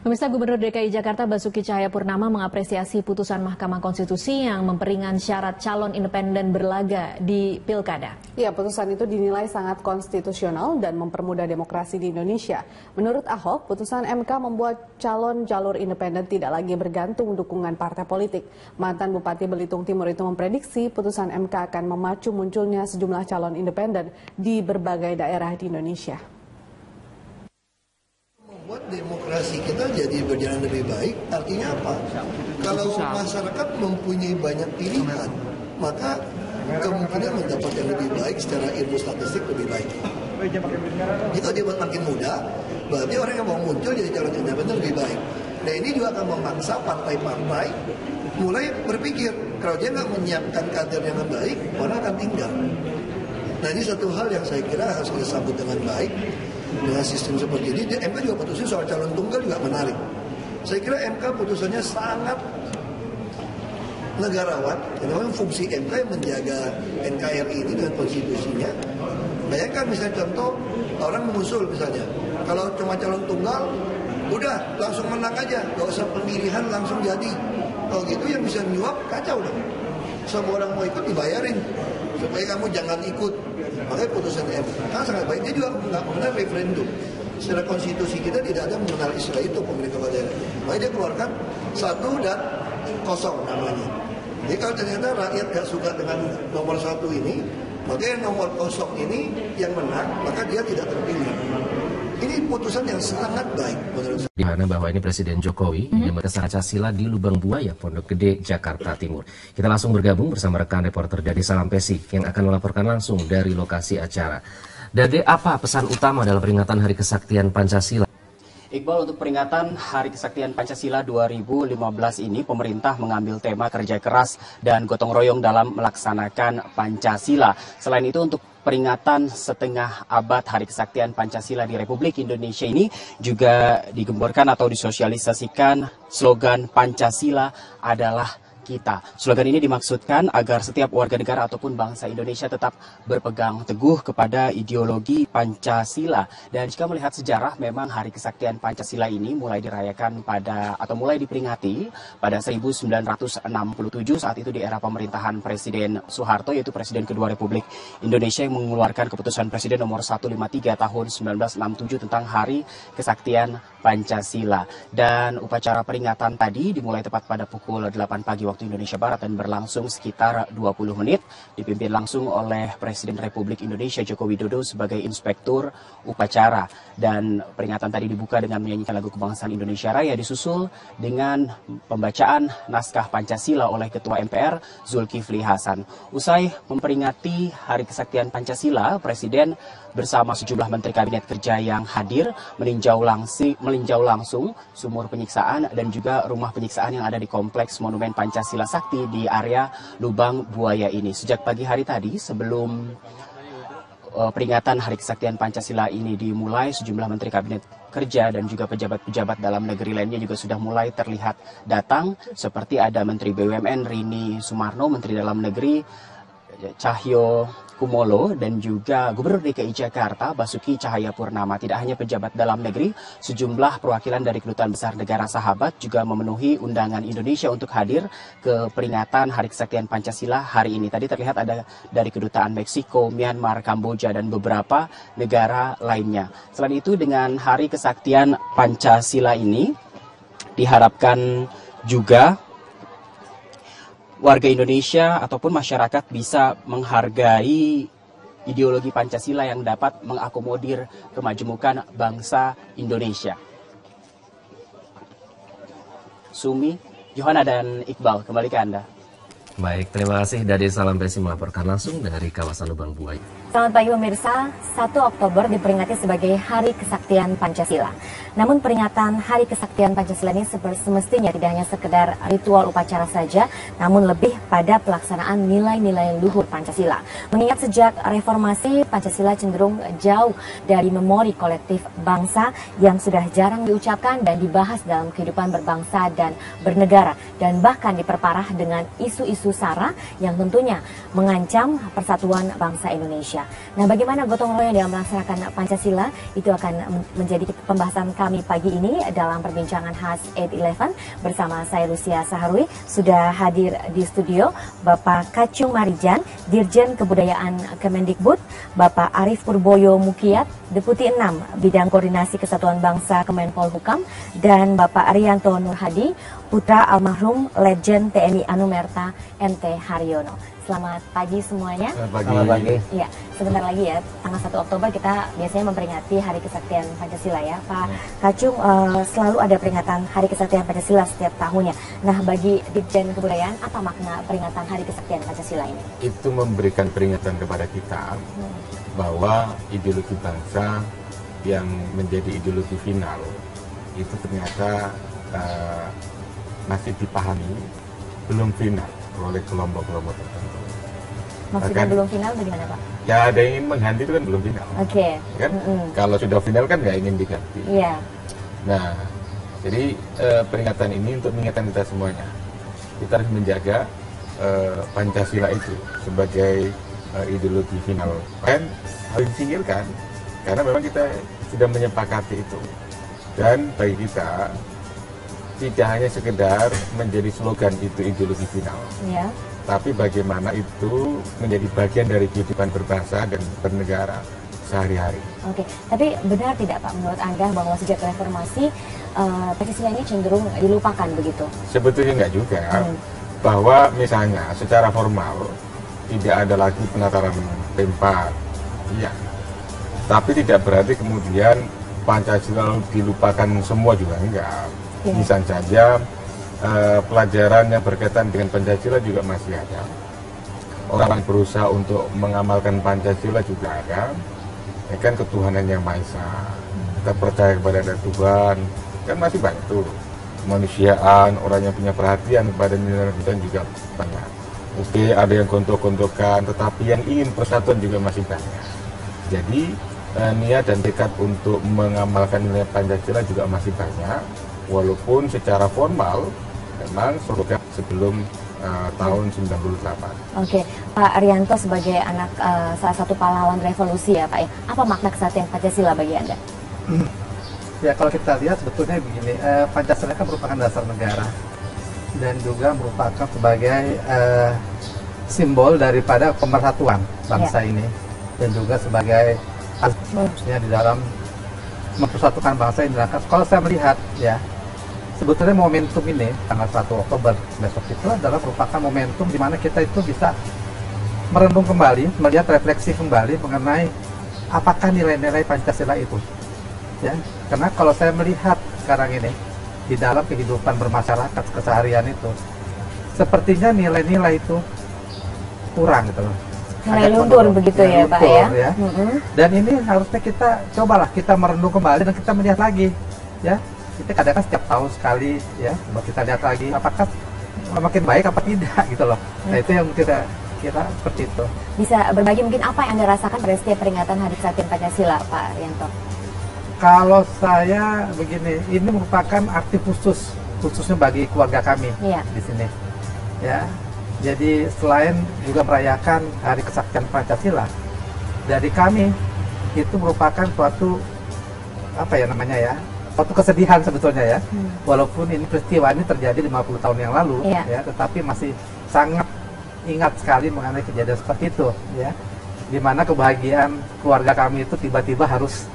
Pemirsa, Gubernur DKI Jakarta Basuki Cahayapurnama mengapresiasi putusan Mahkamah Konstitusi yang memperingan syarat calon independen berlaga di Pilkada. Ya, putusan itu dinilai sangat konstitusional dan mempermudah demokrasi di Indonesia. Menurut Ahok, putusan MK membuat calon jalur independen tidak lagi bergantung dukungan partai politik. Mantan Bupati Belitung Timur itu memprediksi putusan MK akan memacu munculnya sejumlah calon independen di berbagai daerah di Indonesia. Buat demokrasi kita jadi berjalan lebih baik, artinya apa? Kalau masyarakat mempunyai banyak pilihan, maka kemungkinan mendapatkan lebih baik secara ilmu statistik lebih baik. Jika dia buat makin mudah, berarti orang yang mau muncul jadi calon independen lebih baik. Nah, ini juga akan memaksa partai-partai mulai berpikir, kalau dia nggak menyiapkan kader yang baik, orang akan tinggal. Nah, ini satu hal yang saya kira harus kita sambut dengan baik. Dengan sistem seperti ini, MK juga putusin soal calon tunggal juga menarik. Saya kira MK putusannya sangat negarawan. Karena fungsi MK yang menjaga NKRI ini dengan konstitusinya. Bayangkan misalnya contoh, orang mengusul misalnya, kalau cuma calon tunggal, udah langsung menang aja, gak usah pemilihan langsung jadi. Kalau gitu yang bisa nyuap kacau dong. Semua orang mau ikut dibayarin supaya kamu jangan ikut. Makanya putusan MK sangat baik. Dia juga nggak mengenal referendum. Secara konstitusi kita tidak ada mengenal istilah itu pemilih kepala daerah. Makanya dia keluarkan 1 dan 0 namanya. Jadi kalau ternyata rakyat nggak suka dengan nomor 1 ini, maka yang nomor 0 ini yang menang, maka dia tidak terpilih. Ini putusan yang sangat baik menurut saya. Di mana bahwa ini Presiden Jokowi yang Pancasila di Lubang Buaya, Pondok Gede, Jakarta Timur. Kita langsung bergabung bersama rekan reporter Dade Salampesi yang akan melaporkan langsung dari lokasi acara. Dade, apa pesan utama dalam peringatan Hari Kesaktian Pancasila? Iqbal, untuk peringatan Hari Kesaktian Pancasila 2015 ini, pemerintah mengambil tema kerja keras dan gotong royong dalam melaksanakan Pancasila. Selain itu, untuk peringatan setengah abad Hari Kesaktian Pancasila di Republik Indonesia ini juga digemborkan atau disosialisasikan slogan Pancasila adalah kita. Slogan ini dimaksudkan agar setiap warga negara ataupun bangsa Indonesia tetap berpegang teguh kepada ideologi Pancasila. Dan jika melihat sejarah, memang Hari Kesaktian Pancasila ini mulai dirayakan mulai diperingati pada 1967, saat itu di era pemerintahan Presiden Soeharto, yaitu Presiden kedua Republik Indonesia, yang mengeluarkan keputusan Presiden nomor 153 tahun 1967 tentang Hari Kesaktian Pancasila. Dan upacara peringatan tadi dimulai tepat pada pukul 8 pagi waktu Indonesia Barat dan berlangsung sekitar 20 menit, dipimpin langsung oleh Presiden Republik Indonesia Joko Widodo sebagai inspektur upacara. Dan peringatan tadi dibuka dengan menyanyikan lagu kebangsaan Indonesia Raya, disusul dengan pembacaan naskah Pancasila oleh Ketua MPR Zulkifli Hasan. Usai memperingati Hari Kesaktian Pancasila, Presiden bersama sejumlah Menteri Kabinet Kerja yang hadir meninjau langsung sumur penyiksaan dan juga rumah penyiksaan yang ada di Kompleks Monumen Pancasila Sakti di area Lubang Buaya ini. Sejak pagi hari tadi, sebelum peringatan Hari Kesaktian Pancasila ini dimulai, sejumlah Menteri Kabinet Kerja dan juga pejabat-pejabat dalam negeri lainnya juga sudah mulai terlihat datang, seperti ada Menteri BUMN Rini Sumarno, Menteri Dalam Negeri Cahyo Kumolo, dan juga Gubernur DKI Jakarta Basuki Cahayapurnama. Tidak hanya pejabat dalam negeri, sejumlah perwakilan dari Kedutaan Besar Negara Sahabat juga memenuhi undangan Indonesia untuk hadir ke peringatan Hari Kesaktian Pancasila hari ini. Tadi terlihat ada dari Kedutaan Meksiko, Myanmar, Kamboja, dan beberapa negara lainnya. Selain itu, dengan Hari Kesaktian Pancasila ini diharapkan juga warga Indonesia ataupun masyarakat bisa menghargai ideologi Pancasila yang dapat mengakomodir kemajemukan bangsa Indonesia. Sumi, Johanna, dan Iqbal, kembali ke Anda. Baik, terima kasih Dade Salampesi melaporkan langsung dari kawasan Lubang Buaya. Selamat pagi pemirsa, 1 Oktober diperingati sebagai Hari Kesaktian Pancasila. Namun peringatan Hari Kesaktian Pancasila ini semestinya tidak hanya sekedar ritual upacara saja, namun lebih pada pelaksanaan nilai-nilai luhur Pancasila. Mengingat sejak reformasi, Pancasila cenderung jauh dari memori kolektif bangsa yang sudah jarang diucapkan dan dibahas dalam kehidupan berbangsa dan bernegara, dan bahkan diperparah dengan isu-isu SARA yang tentunya mengancam persatuan bangsa Indonesia. Indonesia. Nah, bagaimana gotong royong dalam melaksanakan Pancasila itu akan menjadi pembahasan kami pagi ini dalam perbincangan khas 8-11 bersama saya Lucia Saharwi. Sudah hadir di studio Bapak Kacung Marijan, Dirjen Kebudayaan Kemendikbud, Bapak Arief Purboyo Mukiat, Deputi 6 Bidang Koordinasi Kesatuan Bangsa Kemenpolhukam, dan Bapak Arianto Nurhadi, putra almarhum Legend TNI Anumerta MT Haryono. Selamat pagi semuanya. Selamat pagi. Ya, sebentar lagi ya, tanggal 1 Oktober kita biasanya memperingati Hari Kesaktian Pancasila ya, Pak Kacung. Selalu ada peringatan Hari Kesaktian Pancasila setiap tahunnya. Nah, bagi Ditjen Kebudayaan, apa makna peringatan Hari Kesaktian Pancasila ini? Itu memberikan peringatan kepada kita bahwa ideologi bangsa yang menjadi ideologi final itu ternyata masih dipahami belum final oleh kelompok-kelompok tertentu. Maksudnya belum final bagaimana, Pak? Ya, ada yang ingin mengganti itu kan belum final. Oke. Kan? Kalau sudah final kan nggak ingin diganti. Iya. Nah, jadi peringatan ini untuk mengingatkan kita semuanya. Kita harus menjaga Pancasila itu sebagai ideologi final. Kan harus disingkirkan karena memang kita sudah menyepakati itu. Dan bagi kita tidak hanya sekedar menjadi slogan itu ideologi final, Ya. tapi bagaimana itu menjadi bagian dari kehidupan berbangsa dan bernegara sehari-hari. Oke, tapi benar tidak Pak menurut Anda bahwa sejak reformasi Pancasila ini cenderung dilupakan begitu? Sebetulnya enggak juga, bahwa misalnya secara formal tidak ada lagi penataran P4, iya, tapi tidak berarti kemudian Pancasila dilupakan semua juga enggak. Bisa saja pelajaran yang berkaitan dengan Pancasila juga masih ada. Orang yang berusaha untuk mengamalkan Pancasila juga ada. Ya kan, ketuhanan yang Maha Esa. Kita percaya kepada ada Tuhan. Kan masih banyak tuh. Kemanusiaan, orang yang punya perhatian kepada nilai kita juga banyak. Oke, ada yang gontok-gontokan, tetapi yang ingin persatuan juga masih banyak. Jadi niat dan tekad untuk mengamalkan nilai Pancasila juga masih banyak. Walaupun secara formal memang sudah sebelum tahun 98. Oke, Pak Arianto sebagai anak salah satu pahlawan revolusi ya Pak ya, apa makna kesatuan Pancasila bagi Anda? Ya, kalau kita lihat sebetulnya begini, Pancasila kan merupakan dasar negara dan juga merupakan sebagai simbol daripada pemersatuan bangsa ini, dan juga sebagai asasnya di dalam mempersatukan bangsa ini. Kalau saya melihat ya, sebetulnya momentum ini tanggal 1 Oktober besok itu adalah merupakan momentum di mana kita itu bisa merenung kembali, melihat refleksi kembali mengenai apakah nilai-nilai Pancasila itu. Ya, karena kalau saya melihat sekarang ini di dalam kehidupan bermasyarakat keseharian itu, sepertinya nilai-nilai itu kurang gitu loh. Nilai luntur begitu ya Pak ya. Dan ini harusnya kita cobalah kita merenung kembali dan kita melihat lagi ya. Kita kadang-kadang setiap tahun sekali ya, coba kita lihat lagi apakah makin baik apa tidak gitu loh. Nah, itu yang kita kira seperti itu. Bisa berbagi mungkin apa yang Anda rasakan pada setiap peringatan Hari Kesaktian Pancasila, Pak Arianto? Kalau saya begini, ini merupakan arti khususnya bagi keluarga kami di sini. Ya, jadi selain juga merayakan Hari Kesaktian Pancasila, dari kami itu merupakan suatu apa ya namanya ya, suatu kesedihan sebetulnya ya. Walaupun ini peristiwa ini terjadi 50 tahun yang lalu ya, tetapi masih sangat ingat sekali mengenai kejadian seperti itu ya. Di mana kebahagiaan keluarga kami itu tiba-tiba harus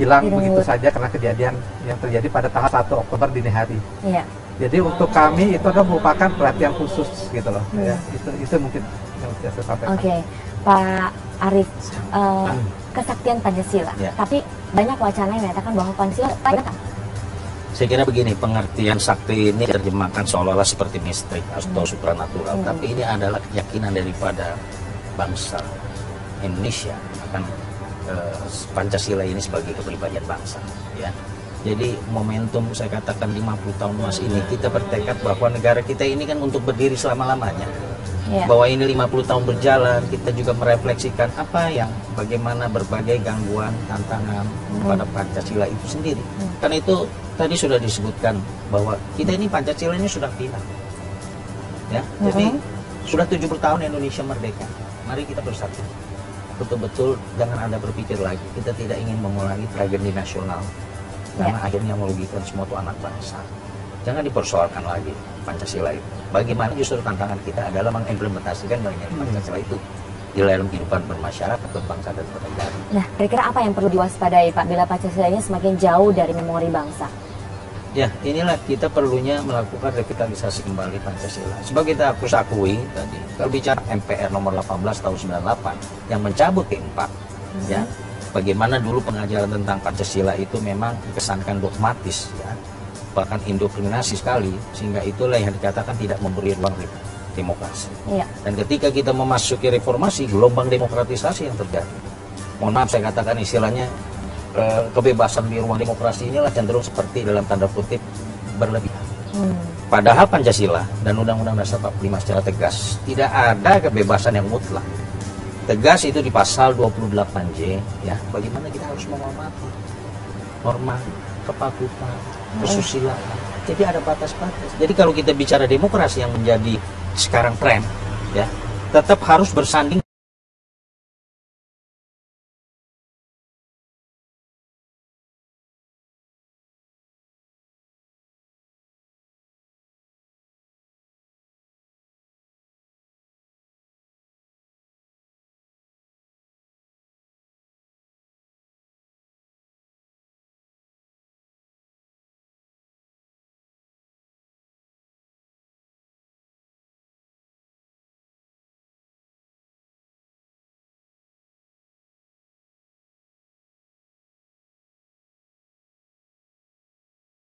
hilang begitu saja karena kejadian yang terjadi pada tanggal 1 Oktober dini hari. Iya. Jadi untuk kami itu adalah merupakan perhatian khusus gitu loh. Ya, itu mungkin yang bisa saya sampaikan. Oke, Pak Arief, kesaktian Pancasila. Tapi banyak wacana yang mengatakan bahwa Pancasila benar. Saya kira begini, pengertian sakti ini terjemahkan seolah-olah seperti mistrik atau supranatural, tapi ini adalah keyakinan daripada bangsa Indonesia akan Pancasila ini sebagai kepribadian bangsa ya. Jadi momentum saya katakan 50 tahun luas ini kita bertekad bahwa negara kita ini kan untuk berdiri selama-lamanya. Bahwa ini 50 tahun berjalan, kita juga merefleksikan bagaimana berbagai gangguan, tantangan pada Pancasila itu sendiri. Karena itu tadi sudah disebutkan bahwa kita ini Pancasila ini sudah final. Ya. Jadi sudah 70 tahun Indonesia merdeka. Mari kita bersatu. betul-betul jangan Anda berpikir lagi, kita tidak ingin mengulangi tragedi nasional karena akhirnya merugikan semua tuh anak bangsa. Jangan dipersoalkan lagi Pancasila itu. Bagaimana justru tantangan kita adalah mengimplementasikan bagian Pancasila itu di dalam kehidupan bermasyarakat, berbangsa dan bernegara. Nah, kira-kira apa yang perlu diwaspadai Pak bila Pancasila ini semakin jauh dari memori bangsa? Ya, inilah kita perlunya melakukan revitalisasi kembali Pancasila. Sebab kita harus akui tadi, kalau bicara MPR nomor 18 tahun 98 yang mencabut K4, ya, bagaimana dulu pengajaran tentang Pancasila itu memang dikesankan dogmatis, ya, bahkan indoktrinasi sekali, sehingga itulah yang dikatakan tidak memberi ruang demokrasi. Dan ketika kita memasuki reformasi, gelombang demokratisasi yang terjadi. Mohon maaf saya katakan istilahnya, kebebasan di ruang demokrasi inilah cenderung seperti dalam tanda kutip berlebihan. Padahal Pancasila dan Undang-Undang Dasar 45 secara tegas tidak ada kebebasan yang mutlak. Tegas itu di pasal 28J, ya, bagaimana kita harus menghormati norma, kepatuhan, kesusilaan. Jadi ada batas-batas. Jadi kalau kita bicara demokrasi yang menjadi sekarang tren, ya, tetap harus bersanding